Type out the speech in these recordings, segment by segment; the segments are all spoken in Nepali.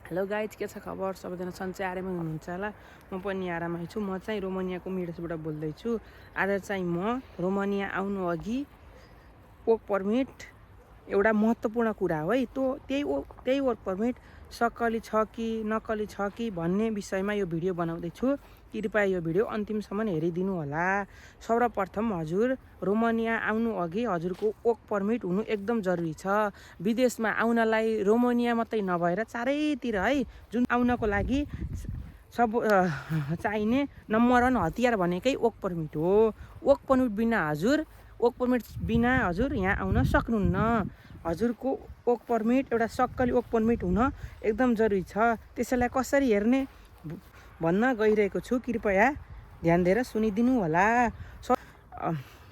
हेलो गाइज, के छ खबर? सबैजना सन्चै आरामै हुनुहुन्छ होला। म पनि आरामै छु। म चाहिँ रोमानियाको मिडसबाट बोल्दैछु। आज चाहिँ म रोमानिया आउनु अघि वर्क परमिट एउटा महत्त्वपूर्ण कुरा हो है। त्यही वर्क परमिट सक्कली छ कि नक्कली छ कि भन्ने विषयमा यो भिडियो बनाउँदैछु। कृपया यो भिडियो अन्तिमसम्म हेरिदिनु होला। सर्वप्रथम हजुर रोमानिया आउनु अघि हजुरको वर्क परमिट हुनु एकदम जरुरी छ। विदेशमा आउनलाई रोमानिया मात्रै नभएर चारैतिर है, जुन आउनको लागि सब चाहिने नम्बर 1 हतियार भनेकै वर्क परमिट हो। वर्क परमिट बिना हजुर यहाँ आउन सक्नुहुन्न। हजुरको वर्क परमिट एउटा सक्कली वर्क परमिट हुन एकदम जरुरी छ। त्यसैलाई कसरी हेर्ने भन्न गइरहेको छु, कृपया ध्यान दिएर सुनिदिनु होला।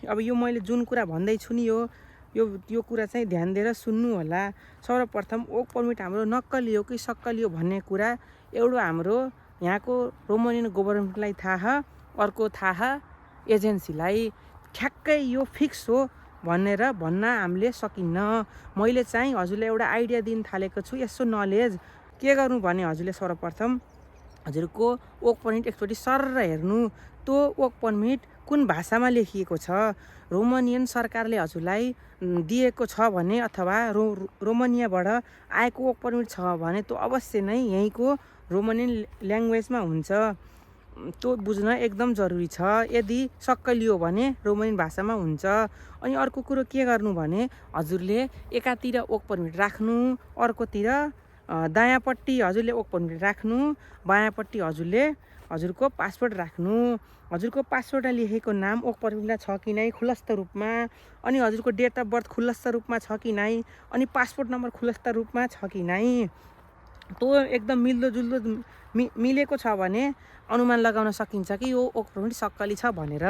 अब यो मैले जुन कुरा भन्दैछु नि यो कुरा चाहिँ ध्यान दिएर सुन्नु होला। सर्वप्रथम वर्क परमिट हाम्रो नक्कली हो कि सक्कली हो भन्ने कुरा एउटा हाम्रो यहाँको रोमानियन गभर्मेन्टलाई थाहा, अर्को थाहा एजेन्सीलाई। ठ्याक्कै यो फिक्स हो भनेर भन्न हामीले सकिन्न। मैले चाहिँ हजुरलाई एउटा आइडिया दिन थालेको छु। यसो नलेज के गर्नु भने हजुरले सर्वप्रथम हजुरको वर्क परमिट एकचोटि सरर हेर्नु। त्यो वर्क परमिट कुन भाषामा लेखिएको छ, रोमानियन सरकारले हजुरलाई दिएको छ भने अथवा रोमानियाबाट आएको वर्क परमिट छ भने त्यो अवश्य नै यहीँको रोमानियन ल्याङ्ग्वेजमा हुन्छ। त्यो बुझ्न एकदम जरुरी छ। यदि सक्कली हो भने रोमानियन भाषामा हुन्छ। अनि अर्को कुरो के गर्नु भने हजुरले एकातिर वर्क परमिट राख्नु, अर्कोतिर दायाँपट्टि हजुरले वर्क परमिट राख्नु, बायाँपट्टि हजुरको पासपोर्ट राख्नु। हजुरको पासपोर्टमा लेखेको नाम वर्क परमिटमा छ कि नै खुलस्त रूपमा, अनि हजुरको डेट अफ बर्थ खुलस्त रूपमा छ कि नै, अनि पासपोर्ट नम्बर खुलस्त रूपमा छ कि नै, त्यो एकदम मिल्दोजुल्दो मिलेको छ भने अनुमान लगाउन सकिन्छ कि यो वर्क परमिट सक्कली छ भनेर।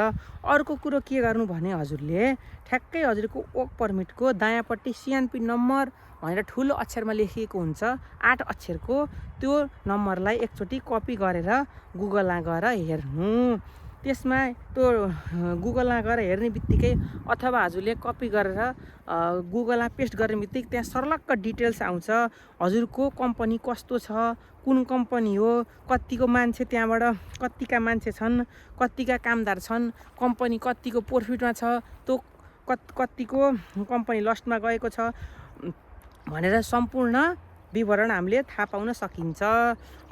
अर्को कुरो के गर्नु भने हजुरले ठ्याक्कै हजुरको वर्क परमिटको दायाँपट्टि सिएनपी नम्बर भनेर ठुलो अक्षरमा लेखिएको हुन्छ, 8 अक्षरको। त्यो नम्बरलाई एकचोटि कपी गरेर गुगलमा गएर हेर्नु। त्यसमा त्यो गुगलमा गएर हेर्ने बित्तिकै अथवा हजुरले कपी गरेर गुगलमा पेस्ट गर्ने बित्तिकै त्यहाँ सर्लक्क डिटेल्स आउँछ। हजुरको कम्पनी कस्तो छ, कुन कम्पनी हो, कतिको मान्छे त्यहाँबाट कतिका मान्छे छन्, कतिका कामदार छन्, कम्पनी कतिको प्रफिटमा छ, त्यो कतिको कम्पनी लस्टमा गएको छ भनेर सम्पूर्ण विवरण हामीले थाहा पाउन सकिन्छ।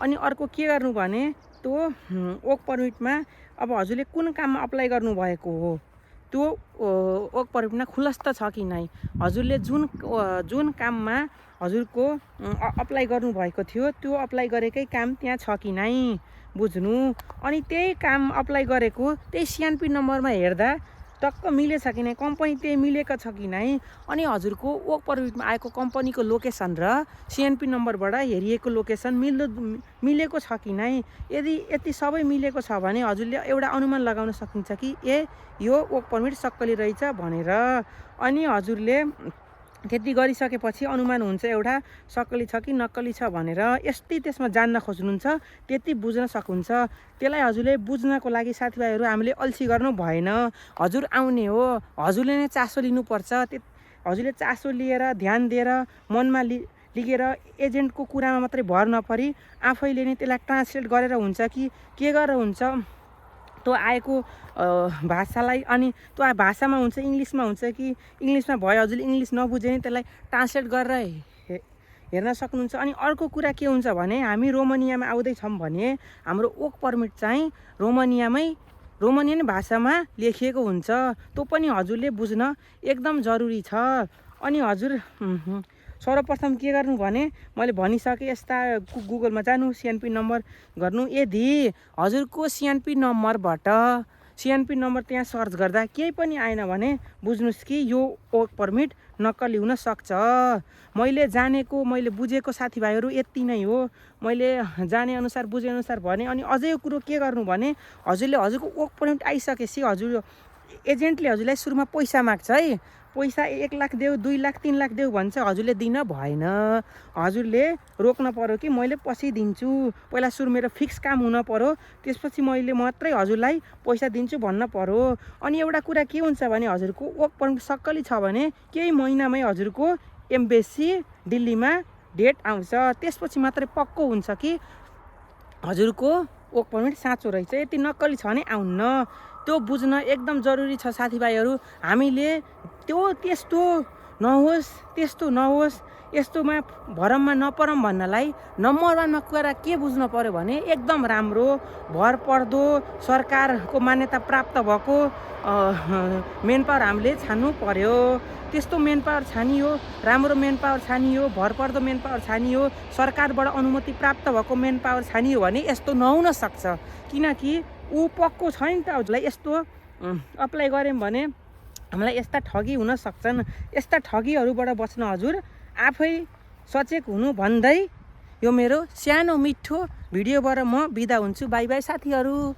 अनि अर्को के गर्नु भने त्यो वर्क परमिटमा अब हजुरले कुन काममा अप्लाई गर्नुभएको हो त्यो वर्क परमिटमा खुलस्त छ कि नै, हजुरले जुन काममा हजुरको अप्लाई गर्नुभएको थियो त्यो अप्लाई गरेकै काम त्यहाँ छ कि नै बुझ्नु। अनि त्यही काम अप्लाई गरेको त्यही सिएनपी नम्बरमा हेर्दा टक्क मिलेछ कि नै, कम्पनी त्यही मिलेको छ कि नै, अनि हजुरको वर्क परमिटमा आएको कम्पनीको लोकेसन र सिएनपी नम्बरबाट हेरिएको लोकेसन मिलेको छ कि नै। यदि यति सबै मिलेको छ भने हजुरले एउटा अनुमान लगाउन सकिन्छ कि यो वर्क परमिट सक्कली रहेछ भनेर। अनि हजुरले त्यति गरिसकेपछि अनुमान हुन्छ एउटा सक्कली छ कि नक्कली छ भनेर। यस्तै त्यसमा जान्न खोज्नुहुन्छ त्यति बुझ्न सक्नुहुन्छ। त्यसलाई हजुरले बुझ्नको लागि साथीभाइहरू हामीले अल्छी गर्नु भएन। हजुर आउने हो, हजुरले नै चासो लिनुपर्छ। हजुरले चासो लिएर ध्यान दिएर मनमा लिएर एजेन्टको कुरामा मात्रै भर नपरी आफैले नै त्यसलाई ट्रान्सलेट गरेर हुन्छ कि के गरेर हुन्छ त्यो आएको भाषालाई, अनि त्यो भाषामा हुन्छ इङ्ग्लिसमा हुन्छ कि इङ्ग्लिसमा भयो हजुरले इङ्ग्लिस नबुझे नि त्यसलाई ट्रान्सलेट गरेर हेर्न सक्नुहुन्छ। अनि अर्को कुरा के हुन्छ भने हामी रोमानियामा आउँदैछौँ भने हाम्रो वर्क परमिट चाहिँ रोमानियन भाषामा लेखिएको हुन्छ। त्यो पनि हजुरले बुझ्न एकदम जरुरी छ। अनि हजुर सर्वप्रथम के गर्नु भने मैले भनिसकेँ, यस्ता गुगलमा जानु, सिएनपी नम्बर गर्नु। यदि हजुरको सिएनपी नम्बर त्यहाँ सर्च गर्दा केही पनि आएन भने बुझ्नुहोस् कि यो वर्क परमिट नक्कली हुन सक्छ। मैले बुझेको साथीभाइहरू यति नै हो। मैले जाने अनुसार बुझे अनुसार भने। अनि अझै यो कुरो के गर्नु भने हजुरको वर्क परमिट आइसकेपछि हजुर एजेन्टले हजुरलाई सुरुमा पैसा माग्छ है। पैसा 1 लाख देऊ, 2 लाख, 3 लाख देऊ भन्छ, हजुरले दिन भएन। हजुरले रोक्न पर्यो कि मैले पछि दिन्छु, पहिला सुरु मेरो फिक्स काम हुन पर्यो, त्यसपछि मैले मात्रै हजुरलाई पैसा दिन्छु भन्न पर्यो। अनि एउटा कुरा के हुन्छ भने हजुरको वर्क परमिट सक्कली छ भने केही महिनामै हजुरको एम्बेसी दिल्लीमा डेट आउँछ त्यसपछि मात्रै पक्को हुन्छ कि हजुरको वर्क पर्मिट साँचो रहेछ। यति नक्कली छ भने आउन्न। त्यो बुझ्न एकदम जरुरी छ साथीभाइहरू। हामीले त्यस्तो नहोस् यस्तोमा भरममा नपरौँ भन्नलाई नम्बर 1मा कुरा के बुझ्नु पर्यो भने एकदम राम्रो भरपर्दो सरकारको मान्यता प्राप्त भएको मेन पावर हामीले छान्नु पर्यो। त्यस्तो मेन पावर छानियो, राम्रो मेन पावर छानियो, भरपर्दो मेन पावर छानियो, सरकारबाट अनुमति प्राप्त भएको मेन पावर छानियो भने यस्तो नहुन सक्छ। किनकि ऊ पक्को छ नि त। हजुरलाई यस्तो अप्लाई गऱ्यौँ भने हामीलाई यस्ता ठगी हुन सक्छन्। यस्ता ठगीहरूबाट बच्न हजुर आफै सचेत हुनु भन्दै यो मेरो सानो मिठो भिडियोबाट म बिदा हुन्छु। बाई बाई साथीहरू।